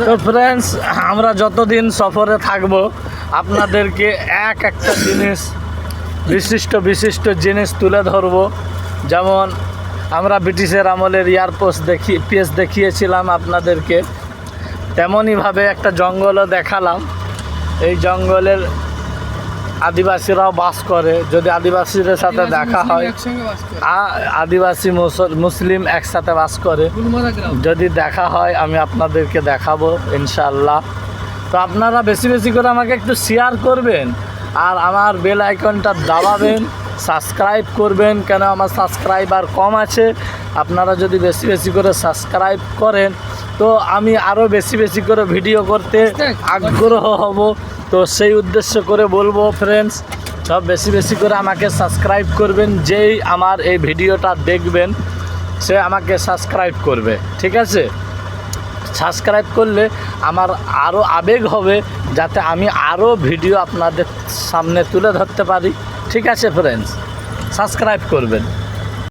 তো ফ্রেন্ডস, আমরা যতদিন সফরে থাকব আপনাদেরকে একটা জিনিস বিশিষ্ট জিনিস তুলে ধরব। যেমন আমরা ব্রিটিশের আমলের এয়ারপোস্ট দেখিয়েছিলাম আপনাদেরকে, তেমনইভাবে একটা জঙ্গলও দেখালাম। এই জঙ্গলের আদিবাসীরাও বাস করে। যদি আদিবাসীদের সাথে দেখা হয়, আদিবাসী মুসলিম একসাথে বাস করে, যদি দেখা হয় আমি আপনাদেরকে দেখাবো ইনশাআল্লাহ। তো আপনারা বেশি বেশি করে আমাকে একটু শেয়ার করবেন আর আমার বেল আইকনটা দাবাবেন, সাবস্ক্রাইব করবেন, কেন আমার সাবস্ক্রাইবার কম আছে। আপনারা যদি বেশি বেশি করে সাবস্ক্রাইব করেন তো আমি আরও বেশি বেশি করে ভিডিও করতে আগ্রহ হব। তো সেই উদ্দেশ্য করে বলবো ফ্রেন্ডস, সব বেশি বেশি করে আমাকে সাবস্ক্রাইব করবেন। যেই আমার এই ভিডিওটা দেখবেন সে আমাকে সাবস্ক্রাইব করবে, ঠিক আছে? সাবস্ক্রাইব করলে আমার আরও আবেগ হবে, যাতে আমি আরও ভিডিও আপনাদের সামনে তুলে ধরতে পারি। ঠিক আছে ফ্রেন্ডস, সাবস্ক্রাইব করবেন।